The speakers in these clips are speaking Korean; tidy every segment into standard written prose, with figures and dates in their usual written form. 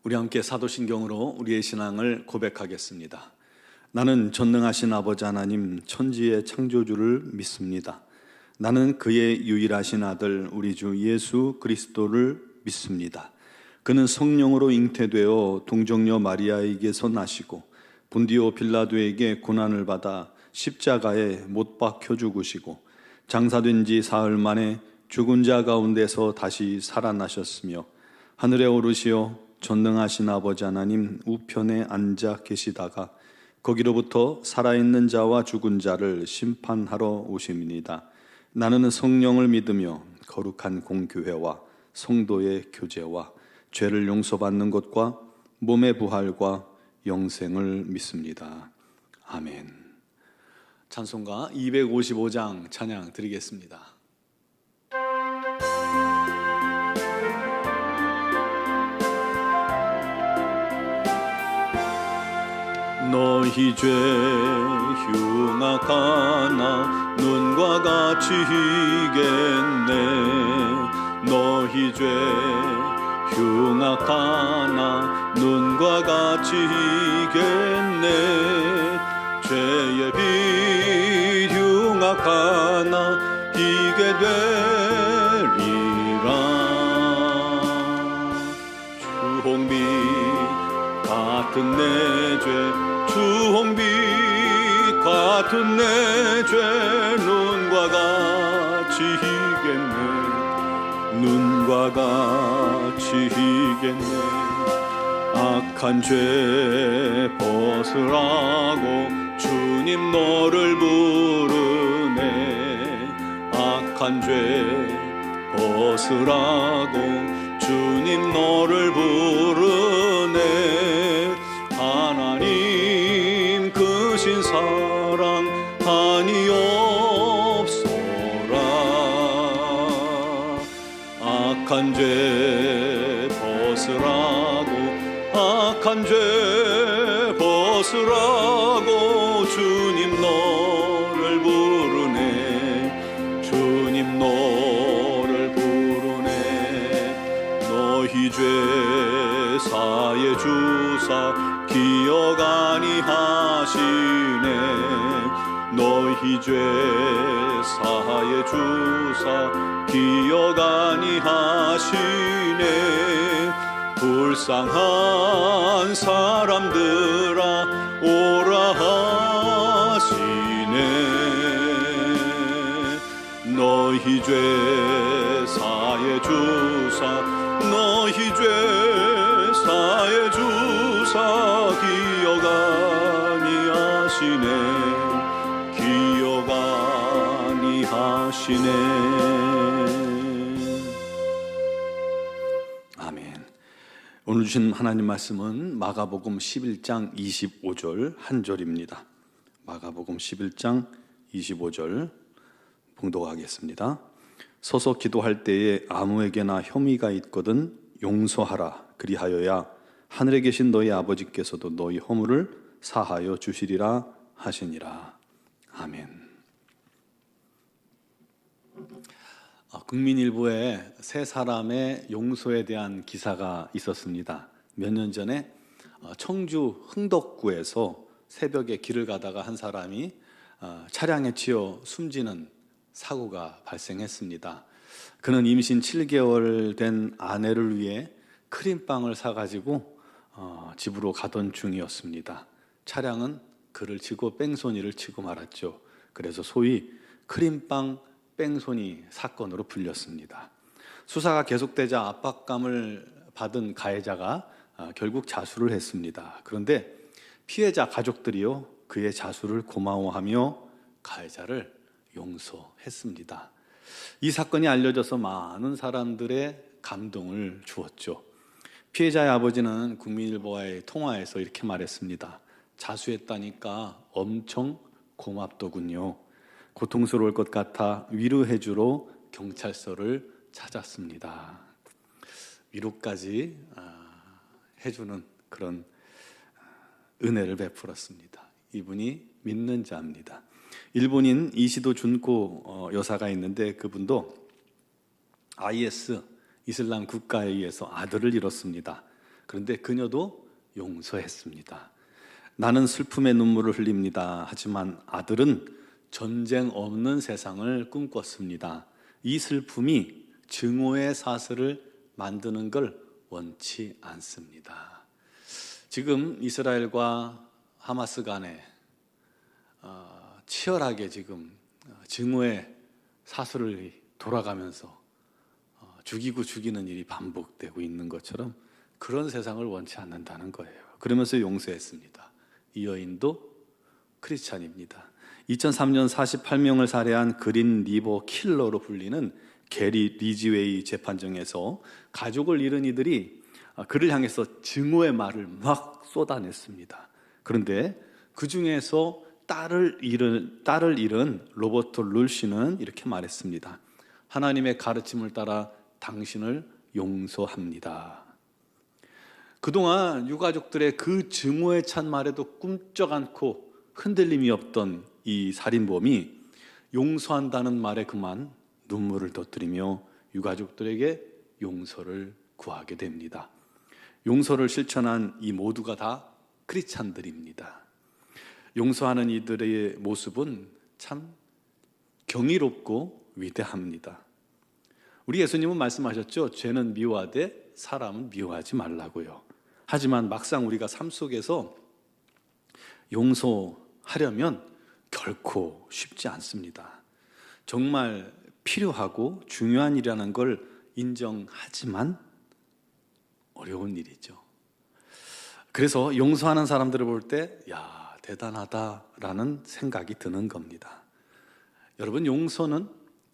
우리 함께 사도신경으로 우리의 신앙을 고백하겠습니다. 나는 전능하신 아버지 하나님 천지의 창조주를 믿습니다. 나는 그의 유일하신 아들 우리 주 예수 그리스도를 믿습니다. 그는 성령으로 잉태되어 동정녀 마리아에게서 나시고 본디오 빌라도에게 고난을 받아 십자가에 못 박혀 죽으시고 장사된 지 사흘 만에 죽은 자 가운데서 다시 살아나셨으며 하늘에 오르시어 전능하신 아버지 하나님 우편에 앉아 계시다가 거기로부터 살아있는 자와 죽은 자를 심판하러 오심이니이다. 나는 성령을 믿으며 거룩한 공교회와 성도의 교제와 죄를 용서받는 것과 몸의 부활과 영생을 믿습니다. 아멘. 찬송가 255장 찬양 드리겠습니다. 너희 죄 흉악하나 눈과 같이 희겠네. 너희 죄 흉악하나 눈과 같이 희겠네. 죄의 빛 흉악하나 희게 되리라. 주홍빛 같은 내 죄 주홍빛 같은 내 죄 눈과 같이 희겠네. 눈과 같이 희겠네. 악한 죄 벗으라고 주님 너를 부르네. 악한 죄 벗으라고 주님 너를 부르네. 하나님 크신 사랑 한이 없소라. 악한 죄 벗으라고 악한 죄 벗으라고 주님 너를 부르네. 주님 너를 부르네. 너희 죄 사해 주사 기억 아니하시네. 너희 죄 사해 주사 기억 아니하시네. 불쌍한 사람들아 오라 하시네. 너희 죄 사해 주사 너희 죄 사해 주사 기억 아니하시네. 기억 아니하시네. 아멘. 오늘 주신 하나님 말씀은 마가복음 11장 25절 한 절입니다. 마가복음 11장 25절 봉독하겠습니다. 서서 기도할 때에 아무에게나 혐의가 있거든 용서하라. 그리하여야 하늘에 계신 너희 아버지께서도 너희 허물을 사하여 주시리라 하시니라. 아멘. 국민일보에 세 사람의 용서에 대한 기사가 있었습니다. 몇 년 전에 청주 흥덕구에서 새벽에 길을 가다가 한 사람이 차량에 치여 숨지는 사고가 발생했습니다. 그는 임신 7개월 된 아내를 위해 크림빵을 사가지고 집으로 가던 중이었습니다. 차량은 그를 치고 뺑소니를 치고 말았죠. 그래서 소위 크림빵 뺑소니 사건으로 불렸습니다. 수사가 계속되자 압박감을 받은 가해자가 결국 자수를 했습니다. 그런데 피해자 가족들이요 그의 자수를 고마워하며 가해자를 용서했습니다. 이 사건이 알려져서 많은 사람들의 감동을 주었죠. 피해자의 아버지는 국민일보와의 통화에서 이렇게 말했습니다. 자수했다니까 엄청 고맙더군요. 고통스러울 것 같아 위로해주러 경찰서를 찾았습니다. 위로까지 해주는 그런 은혜를 베풀었습니다. 이분이 믿는 자입니다. 일본인 이시도 준코 여사가 있는데 그분도 IS 이슬람 국가에 의해서 아들을 잃었습니다. 그런데 그녀도 용서했습니다. 나는 슬픔의 눈물을 흘립니다. 하지만 아들은 전쟁 없는 세상을 꿈꿨습니다. 이 슬픔이 증오의 사슬을 만드는 걸 원치 않습니다. 지금 이스라엘과 하마스 간에 치열하게 지금 증오의 사슬을 돌아가면서 죽이고 죽이는 일이 반복되고 있는 것처럼 그런 세상을 원치 않는다는 거예요. 그러면서 용서했습니다. 이 여인도 크리스찬입니다. 2003년 48명을 살해한 그린 리버 킬러로 불리는 게리 리지웨이 재판정에서 가족을 잃은 이들이 그를 향해서 증오의 말을 막 쏟아냈습니다. 그런데 그 중에서 딸을 잃은 로버트 룰 씨는 이렇게 말했습니다. 하나님의 가르침을 따라 당신을 용서합니다. 그동안 유가족들의 그 증오에 찬 말에도 꿈쩍 않고 흔들림이 없던 이 살인범이 용서한다는 말에 그만 눈물을 터뜨리며 유가족들에게 용서를 구하게 됩니다. 용서를 실천한 이 모두가 다 크리스찬들입니다. 용서하는 이들의 모습은 참 경이롭고 위대합니다. 우리 예수님은 말씀하셨죠. 죄는 미워하되 사람은 미워하지 말라고요. 하지만 막상 우리가 삶 속에서 용서하려면 결코 쉽지 않습니다. 정말 필요하고 중요한 일이라는 걸 인정하지만 어려운 일이죠. 그래서 용서하는 사람들을 볼 때 야, 대단하다라는 생각이 드는 겁니다. 여러분, 용서는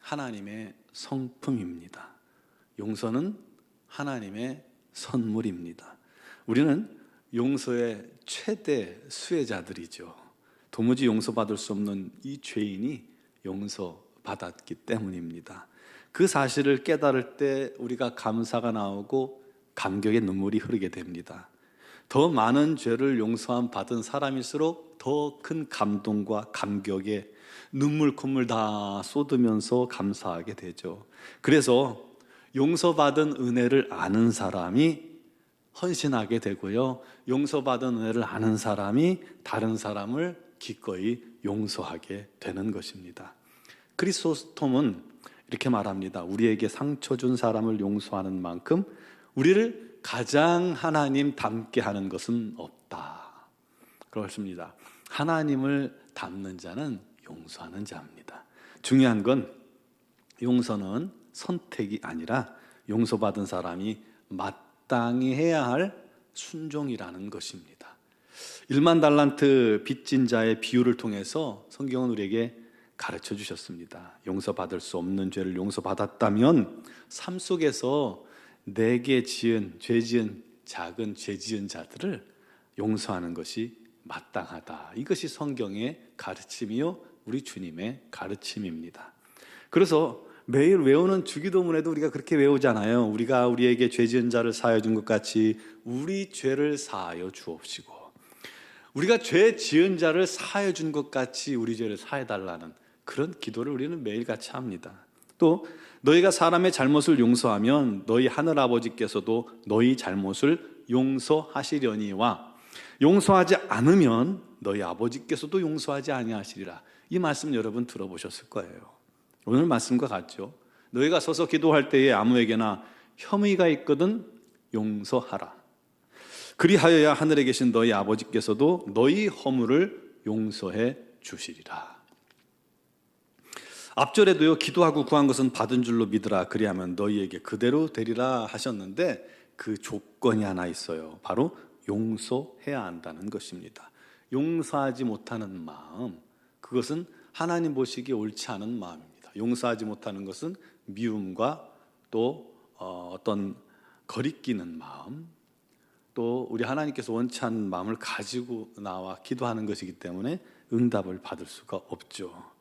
하나님의 성품입니다. 용서는 하나님의 선물입니다. 우리는 용서의 최대 수혜자들이죠. 도무지 용서받을 수 없는 이 죄인이 용서받았기 때문입니다. 그 사실을 깨달을 때 우리가 감사가 나오고 감격의 눈물이 흐르게 됩니다. 더 많은 죄를 용서함 받은 사람일수록 더 큰 감동과 감격에 눈물 콧물 다 쏟으면서 감사하게 되죠. 그래서 용서받은 은혜를 아는 사람이 헌신하게 되고요, 용서받은 은혜를 아는 사람이 다른 사람을 기꺼이 용서하게 되는 것입니다. 크리소스톰은 이렇게 말합니다. 우리에게 상처 준 사람을 용서하는 만큼 우리를 가장 하나님 닮게 하는 것은 없다. 그렇습니다. 하나님을 닮는 자는 용서하는 자입니다. 중요한 건 용서는 선택이 아니라 용서받은 사람이 마땅히 해야 할 순종이라는 것입니다. 1만 달란트 빚진 자의 비유를 통해서 성경은 우리에게 가르쳐 주셨습니다. 용서받을 수 없는 죄를 용서받았다면 삶 속에서 내게 죄 지은 작은 죄 지은 자들을 용서하는 것이 마땅하다. 이것이 성경의 가르침이요 우리 주님의 가르침입니다. 그래서 매일 외우는 주기도문에도 우리가 그렇게 외우잖아요. 우리가 우리에게 죄 지은 자를 사하여 준 것 같이 우리 죄를 사하여 주옵시고, 우리가 죄 지은 자를 사하여 준 것 같이 우리 죄를 사해 달라는 그런 기도를 우리는 매일같이 합니다. 또 너희가 사람의 잘못을 용서하면 너희 하늘 아버지께서도 너희 잘못을 용서하시려니와 용서하지 않으면 너희 아버지께서도 용서하지 아니하시리라. 이 말씀 여러분 들어보셨을 거예요. 오늘 말씀과 같죠. 너희가 서서 기도할 때에 아무에게나 혐의가 있거든 용서하라. 그리하여야 하늘에 계신 너희 아버지께서도 너희 허물을 용서해 주시리라. 앞절에도요, 기도하고 구한 것은 받은 줄로 믿으라. 그리하면 너희에게 그대로 되리라 하셨는데 그 조건이 하나 있어요. 바로 용서해야 한다는 것입니다. 용서하지 못하는 마음, 그것은 하나님 보시기에 옳지 않은 마음입니다. 용서하지 못하는 것은 미움과 또 어떤 거리끼는 마음, 또 우리 하나님께서 원치 않는 마음을 가지고 나와 기도하는 것이기 때문에 응답을 받을 수가 없죠.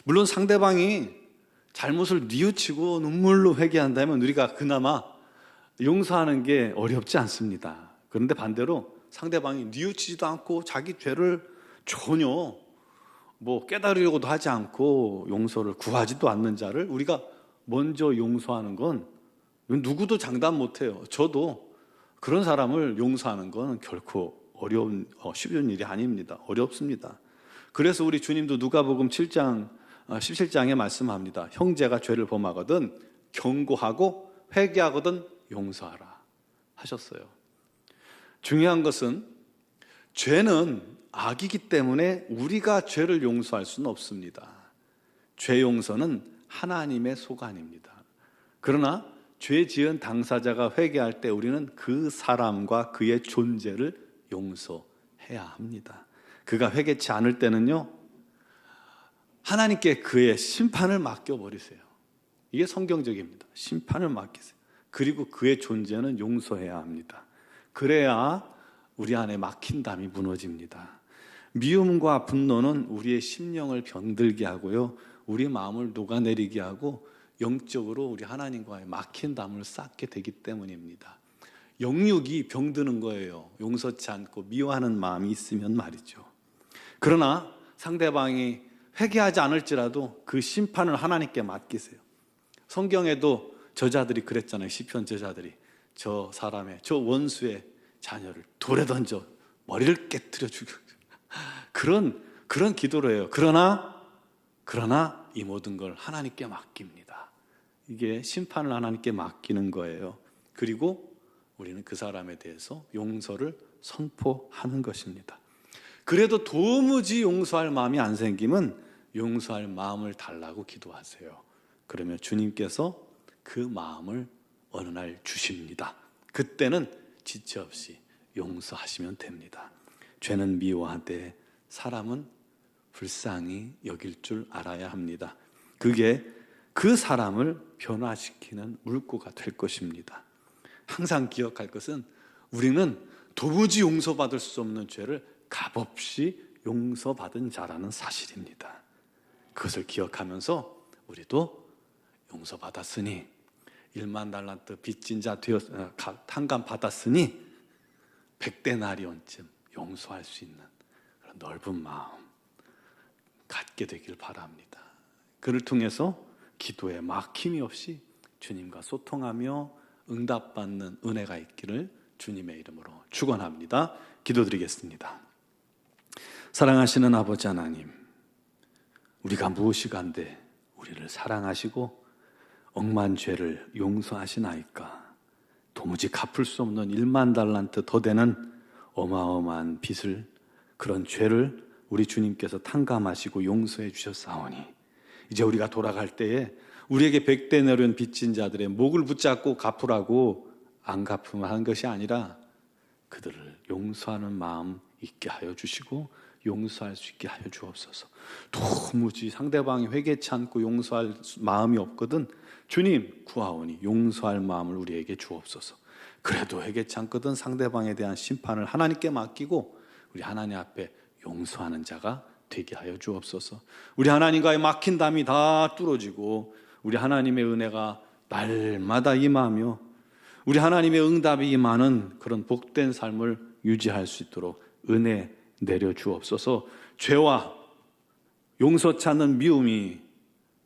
물론 상대방이 잘못을 뉘우치고 눈물로 회개한다면 우리가 그나마 용서하는 게 어렵지 않습니다. 그런데 반대로 상대방이 뉘우치지도 않고 자기 죄를 전혀 깨달으려고도 하지 않고 용서를 구하지도 않는 자를 우리가 먼저 용서하는 건 누구도 장담 못해요. 저도 그런 사람을 용서하는 건 결코 쉬운 일이 아닙니다. 어렵습니다. 그래서 우리 주님도 누가복음 7장 17장에 말씀합니다. 형제가 죄를 범하거든 경고하고 회개하거든 용서하라 하셨어요. 중요한 것은 죄는 악이기 때문에 우리가 죄를 용서할 수는 없습니다. 죄 용서는 하나님의 소관입니다. 그러나 죄 지은 당사자가 회개할 때 우리는 그 사람과 그의 존재를 용서해야 합니다. 그가 회개치 않을 때는요, 하나님께 그의 심판을 맡겨버리세요. 이게 성경적입니다. 심판을 맡기세요. 그리고 그의 존재는 용서해야 합니다. 그래야 우리 안에 막힌 담이 무너집니다. 미움과 분노는 우리의 심령을 병들게 하고요, 우리 마음을 녹아내리게 하고 영적으로 우리 하나님과의 막힌 담을 쌓게 되기 때문입니다. 영육이 병드는 거예요. 용서치 않고 미워하는 마음이 있으면 말이죠. 그러나 상대방이 회개하지 않을지라도 그 심판을 하나님께 맡기세요. 성경에도 저자들이 그랬잖아요. 시편 저자들이 저 사람의, 저 원수의 자녀를 돌에 던져 머리를 깨트려 죽여. 그런 기도를 해요. 그러나 이 모든 걸 하나님께 맡깁니다. 이게 심판을 하나님께 맡기는 거예요. 그리고 우리는 그 사람에 대해서 용서를 선포하는 것입니다. 그래도 도무지 용서할 마음이 안 생기면 용서할 마음을 달라고 기도하세요. 그러면 주님께서 그 마음을 어느 날 주십니다. 그때는 지체 없이 용서하시면 됩니다. 죄는 미워하되 사람은 불쌍히 여길 줄 알아야 합니다. 그게 그 사람을 변화시키는 물꼬가 될 것입니다. 항상 기억할 것은 우리는 도무지 용서받을 수 없는 죄를 값없이 용서받은 자라는 사실입니다. 그것을 기억하면서 우리도 용서받았으니 1만 달란트 빚진 자 탕감 받았으니 100데나리온쯤 용서할 수 있는 그런 넓은 마음 갖게 되길 바랍니다. 그를 통해서 기도에 막힘이 없이 주님과 소통하며 응답받는 은혜가 있기를 주님의 이름으로 축원합니다. 기도드리겠습니다. 사랑하시는 아버지 하나님, 우리가 무엇이 간데 우리를 사랑하시고 억만 죄를 용서하시나이까. 도무지 갚을 수 없는 1만 달란트 더 되는 어마어마한 빚을, 그런 죄를 우리 주님께서 탕감하시고 용서해 주셨사오니 이제 우리가 돌아갈 때에 우리에게 100데나리온 빚진 자들의 목을 붙잡고 갚으라고 안 갚으면 하는 것이 아니라 그들을 용서하는 마음 있게 하여 주시고 용서할 수 있게 하여 주옵소서. 도무지 상대방이 회개치 않고 용서할 마음이 없거든 주님 구하오니 용서할 마음을 우리에게 주옵소서. 그래도 회개치 않거든 상대방에 대한 심판을 하나님께 맡기고 우리 하나님 앞에 용서하는 자가 되게 하여 주옵소서. 우리 하나님과의 막힌 담이 다 뚫어지고 우리 하나님의 은혜가 날마다 임하며 우리 하나님의 응답이 임하는 그런 복된 삶을 유지할 수 있도록 은혜 내려 주옵소서. 죄와 용서치 않는 미움이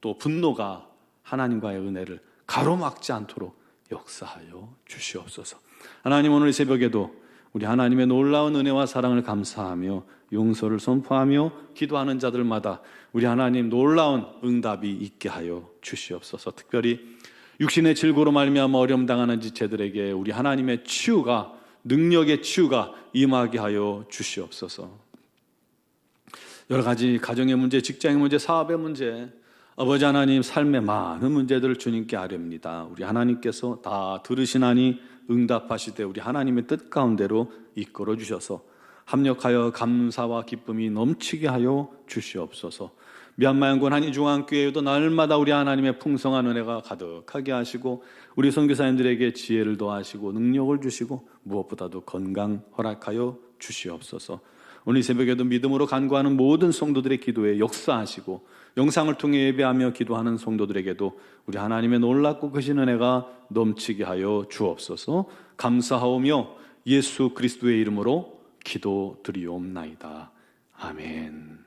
또 분노가 하나님과의 은혜를 가로막지 않도록 역사하여 주시옵소서. 하나님, 오늘 새벽에도 우리 하나님의 놀라운 은혜와 사랑을 감사하며 용서를 선포하며 기도하는 자들마다 우리 하나님 놀라운 응답이 있게 하여 주시옵소서. 특별히 육신의 질고로 말미암아 어려움 당하는 지체들에게 우리 하나님의 치유가, 능력의 치유가 임하게 하여 주시옵소서. 여러 가지 가정의 문제, 직장의 문제, 사업의 문제, 아버지 하나님 삶의 많은 문제들을 주님께 아뢰옵니다. 우리 하나님께서 다 들으시나니 응답하시되 우리 하나님의 뜻 가운데로 이끌어 주셔서 합력하여 감사와 기쁨이 넘치게 하여 주시옵소서. 미얀마 연구원 한인중앙교회에도 날마다 우리 하나님의 풍성한 은혜가 가득하게 하시고 우리 선교사님들에게 지혜를 더하시고 능력을 주시고 무엇보다도 건강 허락하여 주시옵소서. 오늘 새벽에도 믿음으로 간구하는 모든 성도들의 기도에 역사하시고 영상을 통해 예배하며 기도하는 성도들에게도 우리 하나님의 놀랍고 크신 은혜가 넘치게 하여 주옵소서. 감사하오며 예수 그리스도의 이름으로 기도드리옵나이다. 아멘.